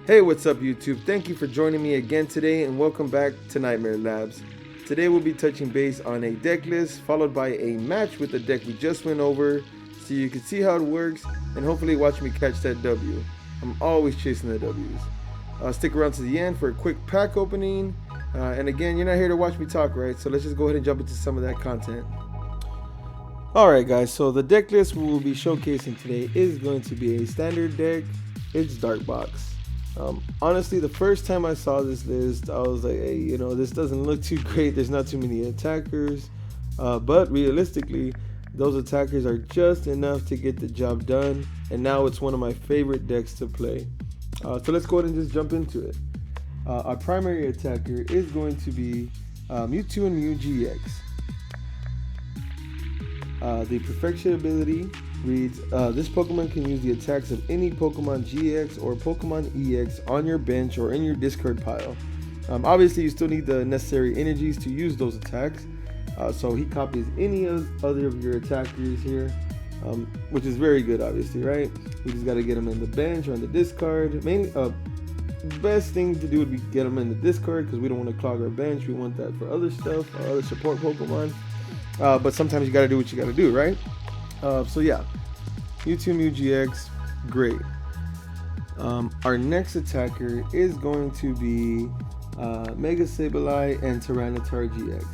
Hey, what's up YouTube? Thank you for joining me again today and welcome back to Nightmare Labs. Today we'll be touching base on a deck list followed by a match with the deck we just went over so you can see how it works and hopefully watch me catch that W. I'm always chasing the W's. Stick around to the end for a quick pack opening. And again, you're not here to watch me talk, right? So let's just go ahead and jump into some of that content. Alright guys, so the deck list we will be showcasing today is going to be a standard deck. It's Dark Box. Honestly, the first time I saw this list, I was like, hey, this doesn't look too great. There's not too many attackers. But realistically, those attackers are just enough to get the job done. And now it's one of my favorite decks to play. So let's go ahead and just jump into it. Our primary attacker is going to be Mewtwo and Mew GX. The Perfection ability reads, this Pokemon can use the attacks of any Pokemon GX or Pokemon EX on your bench or in your discard pile. Obviously, you still need the necessary energies to use those attacks. So he copies any other of your attackers here, which is very good, obviously, right? We just got to get them in the bench or in the discard. Mainly, best thing to do would be get them in the discard because we don't want to clog our bench. We want that for other stuff, other support Pokemon. But sometimes you got to do what you got to do, right? So yeah, Mewtwo Mew GX, great. Our next attacker is going to be Mega Sableye and Tyranitar GX.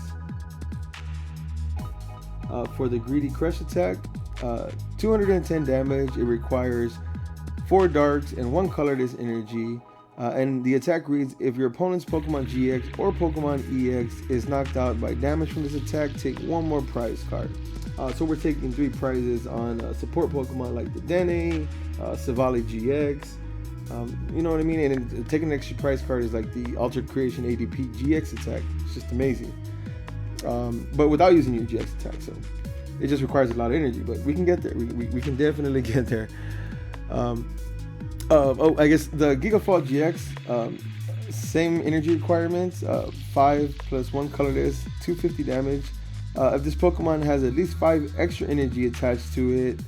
For the Greedy Crush attack, 210 damage. It requires 4 darks and 1 colorless energy. And the attack reads, if your opponent's Pokemon GX or Pokemon EX is knocked out by damage from this attack, take 1 more prize card. So we're taking 3 prizes on support Pokemon like the Dene, Savali GX, you know what I mean? And taking an extra prize card is like the Altered Creation ADP GX attack. It's just amazing. But without using your GX attack, so it just requires a lot of energy, but we can get there. We can definitely get there. I guess the Gigafall GX, same energy requirements, 5 plus 1 colorless, 250 damage. If this Pokemon has at least 5 extra energy attached to it,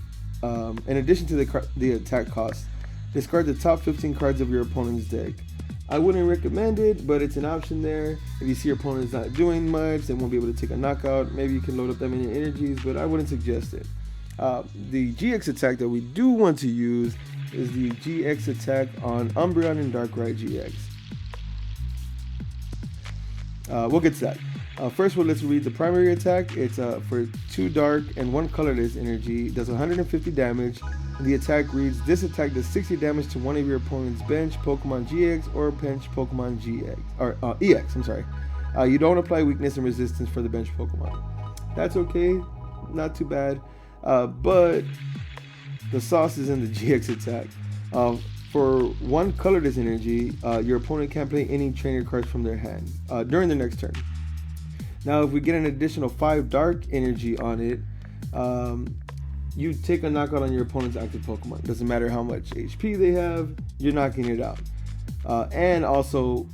in addition to the attack cost, discard the top 15 cards of your opponent's deck. I wouldn't recommend it, but it's an option there. If you see your opponent's not doing much, they won't be able to take a knockout. Maybe you can load up that many energies, but I wouldn't suggest it. The GX attack that we do want to use is the GX attack on Umbreon and Darkrai GX. We'll get to that. First, let's read the primary attack. It's for 2 dark and 1 colorless energy. Does 150 damage. The attack reads, this attack does 60 damage to one of your opponent's bench Pokemon GX or bench Pokemon GX or EX. I'm sorry. You don't apply weakness and resistance for the bench Pokemon. That's okay, not too bad. But the sauce is in the GX attack. For 1 colorless energy, your opponent can't play any trainer cards from their hand during their next turn. Now, if we get an additional 5 dark energy on it, you take a knockout on your opponent's active Pokemon. Doesn't matter how much HP they have, you're knocking it out. And also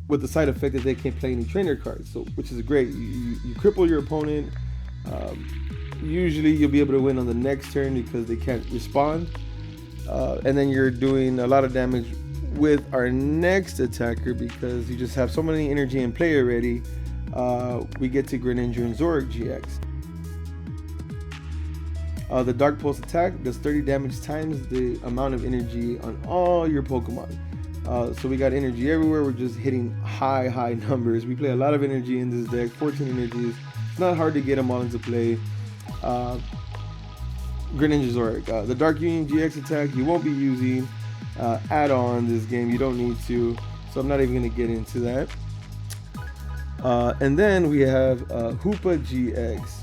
with the side effect that they can't play any trainer cards, so which is great. You cripple your opponent. Usually you'll be able to win on the next turn because they can't respond. And then you're doing a lot of damage with our next attacker because you just have so many energy in play already. We get to Greninja and Zoroark GX. The Dark Pulse attack does 30 damage times the amount of energy on all your Pokemon. So we got energy everywhere. We're just hitting high numbers. We play a lot of energy in this deck, 14 energies. It's not hard to get them all into play. Greninja Zoroark. The Dark Union GX attack you won't be using at all in this game. You don't need to. So I'm not even going to get into that. And then we have Hoopa GX.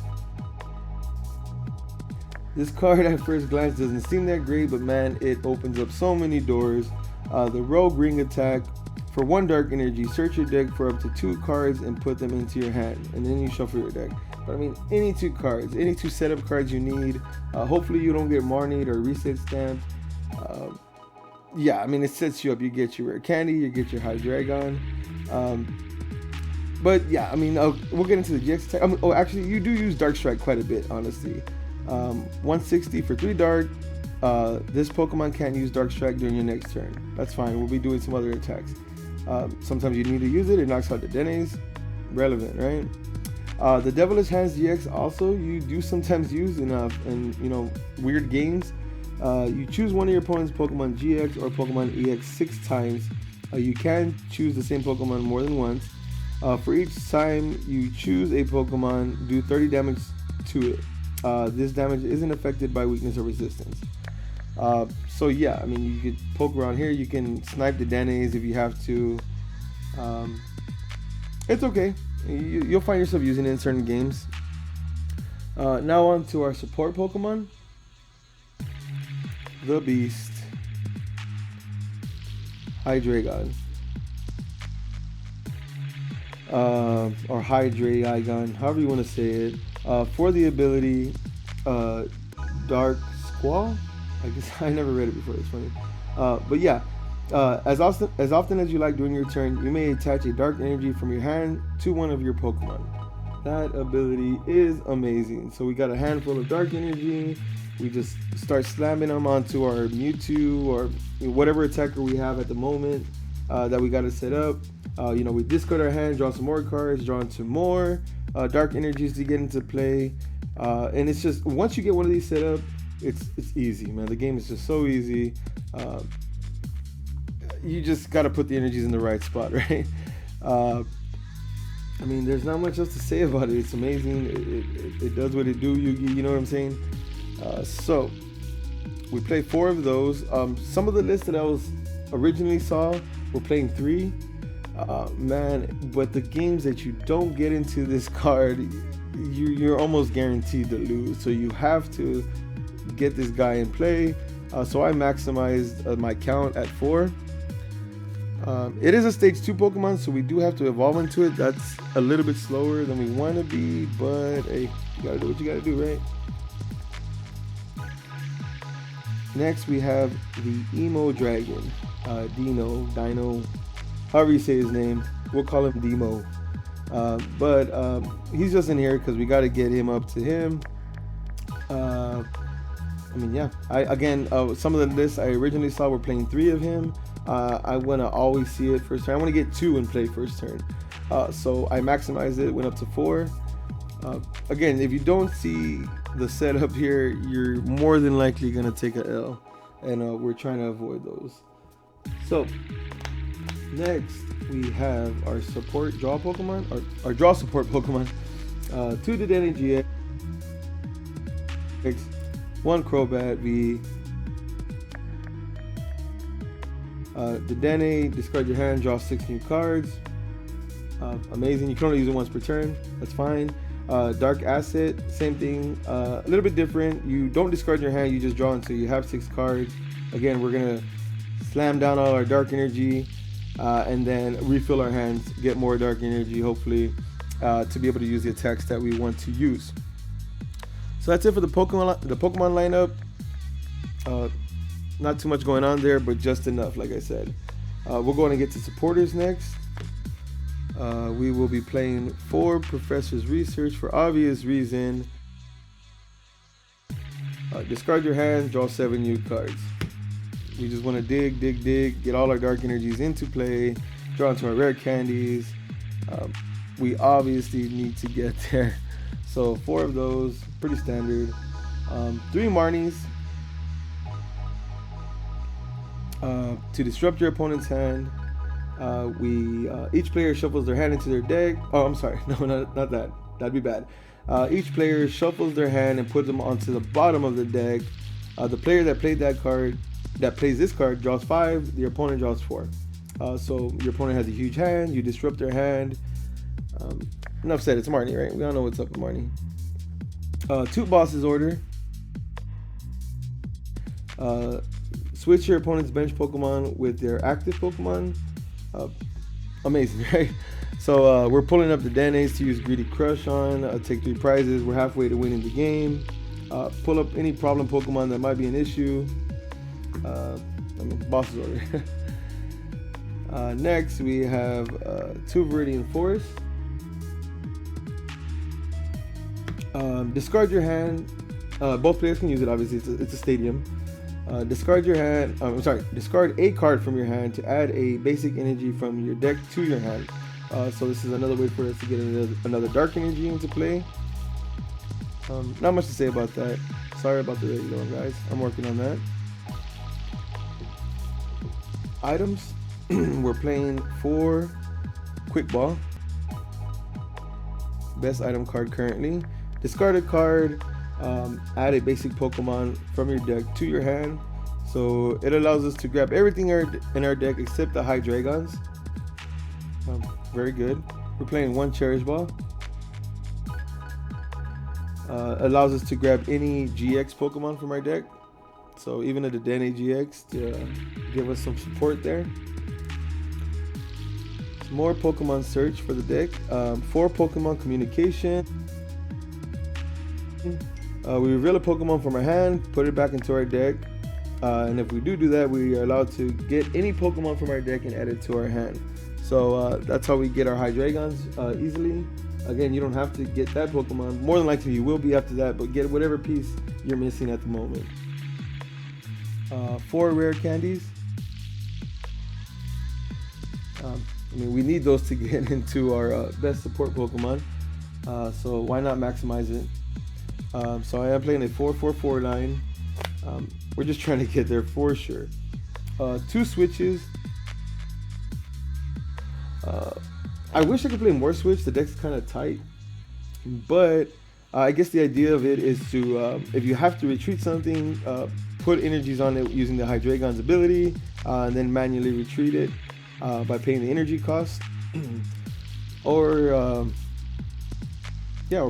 This card at first glance doesn't seem that great, but man, it opens up so many doors. The Rogue Ring attack, for 1 dark energy, search your deck for up to 2 cards and put them into your hand, and then you shuffle your deck. But I mean, any 2 cards, any 2 setup cards you need. Hopefully you don't get Marnie or reset stamped. Yeah, I mean, it sets you up. You get your Rare Candy, you get your Hydreigon. But yeah, I mean, we'll get into the GX attack. Actually, you do use Dark Strike quite a bit, honestly. 160 for 3 dark, This Pokemon can't use Dark Strike during your next turn. That's fine. We'll be doing some other attacks. Sometimes you need to use it. It knocks out the Denes. Relevant, right? The Devilish Hands GX also you do sometimes use in weird games. You choose one of your opponent's Pokemon GX or Pokemon EX 6 times. You can choose the same Pokemon more than once. For each time you choose a Pokemon, do 30 damage to it. This damage isn't affected by weakness or resistance. So yeah, I mean, you could poke around here. You can snipe the Denes if you have to. It's okay. You'll find yourself using it in certain games. Now on to our support Pokemon. The Beast. Hydreigon. Or Hydreigon, however you want to say it. For the ability Dark Squall. I guess I never read it before. It's funny. But yeah, as often as you like during your turn, you may attach a dark energy from your hand to one of your Pokemon. That ability is amazing. So we got a handful of dark energy. We just start slamming them onto our Mewtwo or whatever attacker we have at the moment that we got to set up. We discard our hand, draw some more cards, draw into more dark energies to get into play. And it's just, once you get one of these set up, it's easy, man. The game is just so easy. You just got to put the energies in the right spot, right? I mean, there's not much else to say about it. It's amazing. It does what it do. You know what I'm saying? So we play 4 of those. Some of the lists that I was originally saw were playing 3. Man, but the games that you don't get into this card, you're almost guaranteed to lose. So you have to get this guy in play. So I maximized my count at 4. It is a stage 2 Pokemon, so we do have to evolve into it. That's a little bit slower than we want to be, but hey, you gotta do what you gotta do, right? Next we have the Emo Dragon, Dino, however you say his name. We'll call him Demo. But he's just in here because we got to get him up to him. I mean, yeah. Some of the lists I originally saw were playing 3 of him. I want to always see it first turn. I want to get 2 and play first turn. So I maximized it, went up to 4. Again, if you don't see the setup here, you're more than likely going to take a L. And we're trying to avoid those. So next we have our support draw Pokemon, our draw support Pokemon. 2 Dedenne GX, 1 Crobat V. Dedenne, discard your hand, draw 6 new cards. Amazing. You can only use it once per turn. That's fine. Dark Asset, same thing. A little bit different. You don't discard your hand, you just draw until you have 6 cards. Again, we're gonna slam down all our dark energy and then refill our hands, get more dark energy, hopefully, to be able to use the attacks that we want to use. So that's it for the Pokemon lineup. Not too much going on there, but just enough, like I said. We're going to get to supporters next. We will be playing 4 Professor's Research for obvious reason. Discard your hand, draw 7 new cards. We just want to dig, get all our dark energies into play, draw into our rare candies. We obviously need to get there. So 4 of those, pretty standard. 3 Marnies. To disrupt your opponent's hand. Each player shuffles their hand into their deck. Oh, I'm sorry. No, not that. That'd be bad. Each player shuffles their hand and puts them onto the bottom of the deck. The player that plays this card draws 5. The opponent draws 4. So your opponent has a huge hand. You disrupt their hand. Enough said. It's Marnie, right? We all know what's up with Marnie. 2 Boss's Order. Switch your opponent's bench Pokemon with their active Pokemon. Amazing, right? So we're pulling up the Denes to use Greedy Crush on. Take 3 prizes. We're halfway to winning the game. Pull up any problem Pokemon that might be an issue. Boss's Order. Next, we have 2 Viridian Forest. Discard your hand. Both players can use it, obviously. It's a stadium. Discard your hand. Discard a card from your hand to add a basic energy from your deck to your hand. So this is another way for us to get another dark energy into play. Not much to say about that. Sorry about the regular one, guys. I'm working on that. Items. We're playing 4 Quick Ball. Best item card currently. Discard a card. Add a basic Pokemon from your deck to your hand. So it allows us to grab everything in our deck except the Hydreigons. Very good. We're playing 1 Cherish Ball. Allows us to grab any GX Pokemon from our deck. So even a Dedenne GX to give us some support there. Some more Pokemon search for the deck. 4 Pokemon communication. We reveal a Pokemon from our hand, put it back into our deck. And if we do that, we are allowed to get any Pokemon from our deck and add it to our hand. So that's how we get our Hydreigons easily. Again, you don't have to get that Pokemon. More than likely you will be after that, but get whatever piece you're missing at the moment. 4 rare candies. We need those to get into our best support Pokemon. So why not maximize it? So I am playing a 4-4-4 line. We're just trying to get there for sure. 2 switches. I wish I could play more switch. The deck's kind of tight, but I guess the idea of it is to, if you have to retreat something, put energies on it using the Hydreigon's ability, and then manually retreat it by paying the energy cost. Or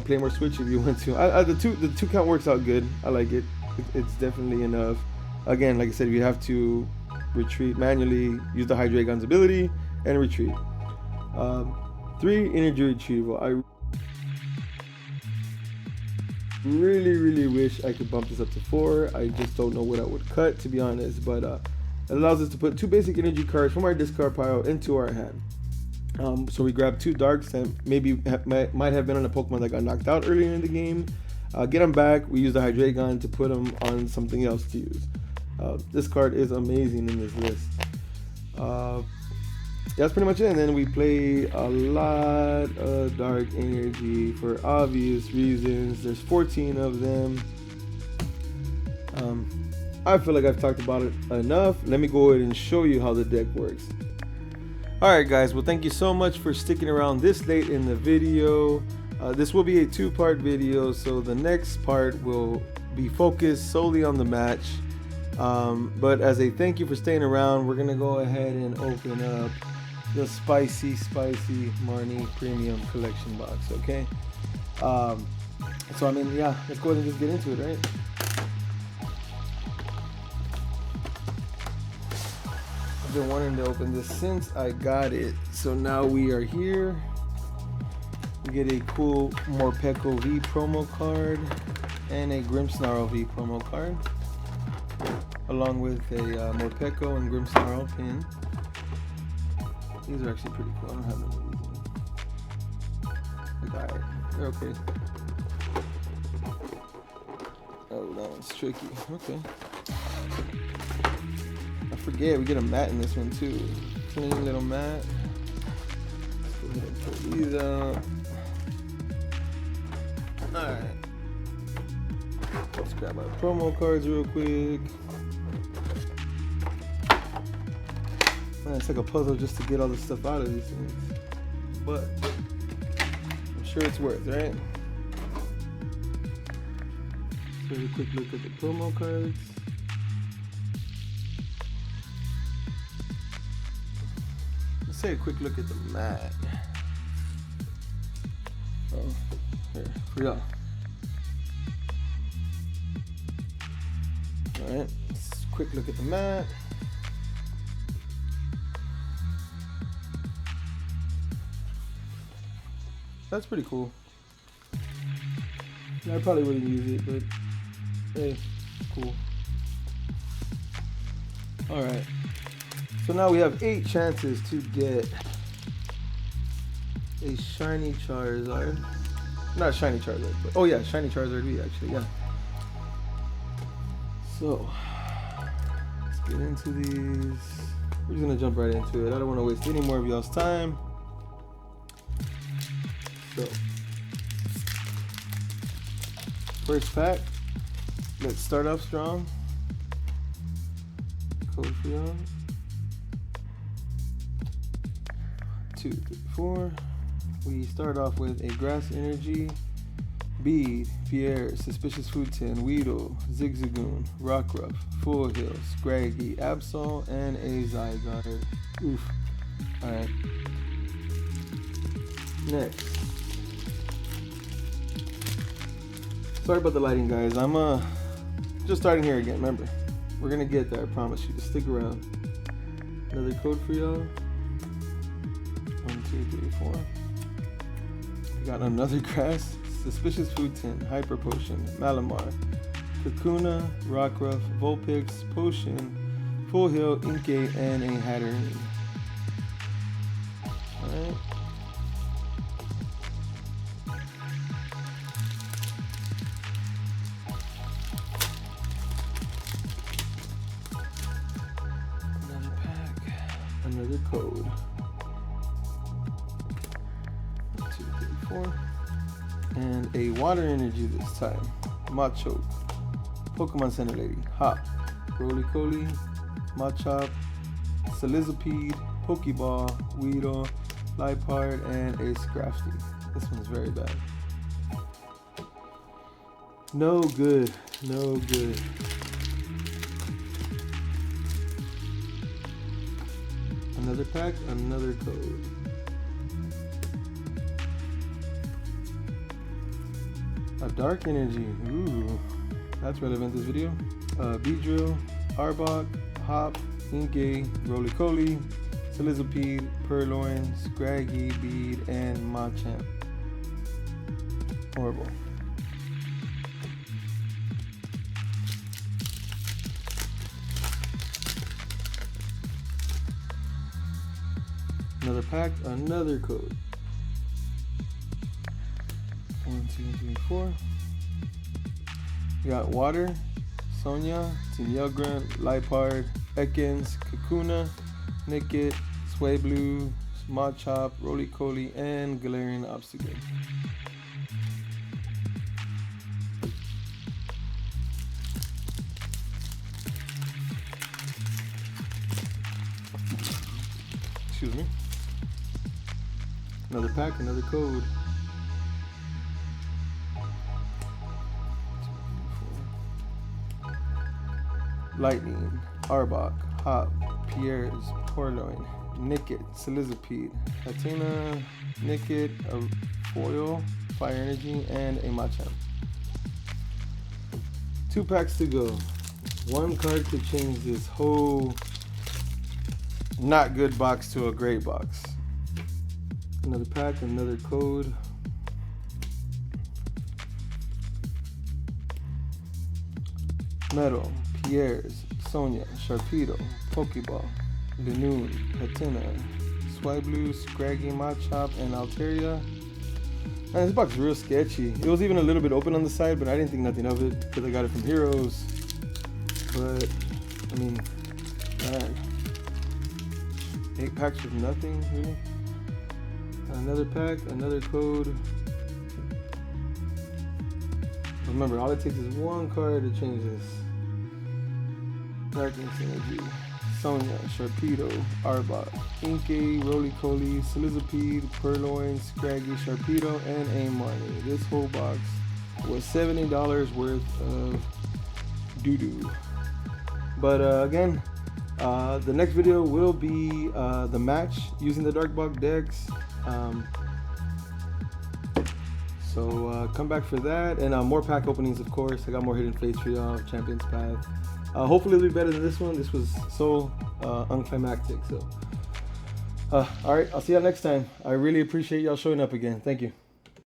play more switch if you want to. The two count works out good. I like it. It's definitely enough. Again, like I said, if you have to retreat manually, use the Hydreigon's ability and retreat. 3 energy retrieval. I really wish I could bump this up to 4. I just don't know what I would cut, to be honest, but it allows us to put 2 basic energy cards from our discard pile into our hand. So we grab 2 darks that maybe might have been on a Pokemon that got knocked out earlier in the game. Get them back. We use the Hydreigon to put them on something else to use. This card is amazing in this list. That's pretty much it. And then we play a lot of dark energy for obvious reasons. There's 14 of them. I feel like I've talked about it enough. Let me go ahead and show you how the deck works. Alright guys, well thank you so much for sticking around this late in the video. This will be a 2-part video, so the next part will be focused solely on the match. But as a thank you for staying around, we're gonna go ahead and open up the spicy Marnie premium collection box. Okay, so let's go ahead and just get into it, right? I've been wanting to open this since I got it, so now we are here. We get a cool Morpeko V promo card and a Grimmsnarl V promo card, along with a Morpeko and Grimmsnarl pin. These are actually pretty cool. I don't have them with me. Like, alright, they're okay. Oh, that one's tricky. Okay. I forget, we get a mat in this one too. Clean little mat. Let's go ahead and pull these out. Alright. Let's grab our promo cards real quick. Man, it's like a puzzle just to get all the stuff out of these things. But I'm sure it's worth, right? So a quick look at the promo cards. Let's take a quick look at the mat. Oh, here we go. Alright, let's quick look at the mat. That's pretty cool. I probably wouldn't use it, but hey, cool. Alright. So now we have 8 chances to get a shiny Charizard. Not shiny Charizard, but oh yeah, shiny Charizard V actually, yeah. So get into these. We're just gonna jump right into it. I don't want to waste any more of y'all's time. So, first pack. Let's start off strong. Code for y'all. 2, 3, 4. We start off with a Grass Energy, Bead, Pierre, Suspicious Food Tin, Weedle, Zigzagoon, Rockruff, Full Hill, Scraggy, Absol, and a Zygarde. Oof. Alright. Next. Sorry about the lighting, guys. I'm just starting here again. Remember, we're gonna get there. I promise you. Just stick around. Another code for y'all. 1, 2, 3, 4. We got another Grass, Suspicious Food Tin, Hyper Potion, Malamar, Kakuna, Rockruff, Vulpix, Potion, Full Hill, Inkay, and a Hatterene. Alright. Another pack, another code. 1, 2, 3, 4. And a Water Energy this time. Machoke, Pokemon Center Lady, Hop, Roly-Poly, Machop, Sizzlipede, Pokeball, Weedle, Liepard, and a Scrafty. This one's very bad. No good. No good. Another pack, another code. A Dark Energy. Ooh, that's relevant this video. Beedrill, Arbok, Hop, Inkay, Roly-Poly, Sizzlipede, Purloin, Scraggy, Bead, and Machamp. Horrible. Another pack, another code. 1, 2, 3, 4. We got Water, Sonia, Tinyagra, Liepard, Ekans, Kakuna, Nickit, Swablu, Machop, Roly-Poly, and Galarian Obstacle. Excuse me. Another pack, another code. 2, 3, 4. Lightning, Arbok, Hop, Pierre's, Purloin, Nickit, Sizzlipede, Katina, Nickit, a Foil, Fire Energy, and a Machamp. 2 packs to go. 1 card to change this whole not good box to a great box. Another pack, another code. Metal, Pierre's, Sonia, Sharpedo, Pokeball, Linoon, Patina, Swablu, Scraggy, Machop, and Altaria. Man, this box is real sketchy. It was even a little bit open on the side, but I didn't think nothing of it because I got it from Heroes. But, I mean, man. 8 packs with nothing, really. Another pack, another code. Remember, all it takes is 1 card to change this. Darkness Energy, Sonia, Sharpedo, Arbok, Inkay, Roly-Poly, Sizzlipede, Purloin, Scraggy, Sharpedo, and a Marnie. This whole box was $70 worth of doo-doo. But again, the next video will be the match using the Dark Box decks. So come back for that, and more pack openings, of course. I got more hidden fates for y'all, Champion's Path. Hopefully it'll be better than this one. This was so unclimactic. So, all right, I'll see y'all next time. I really appreciate y'all showing up again. Thank you.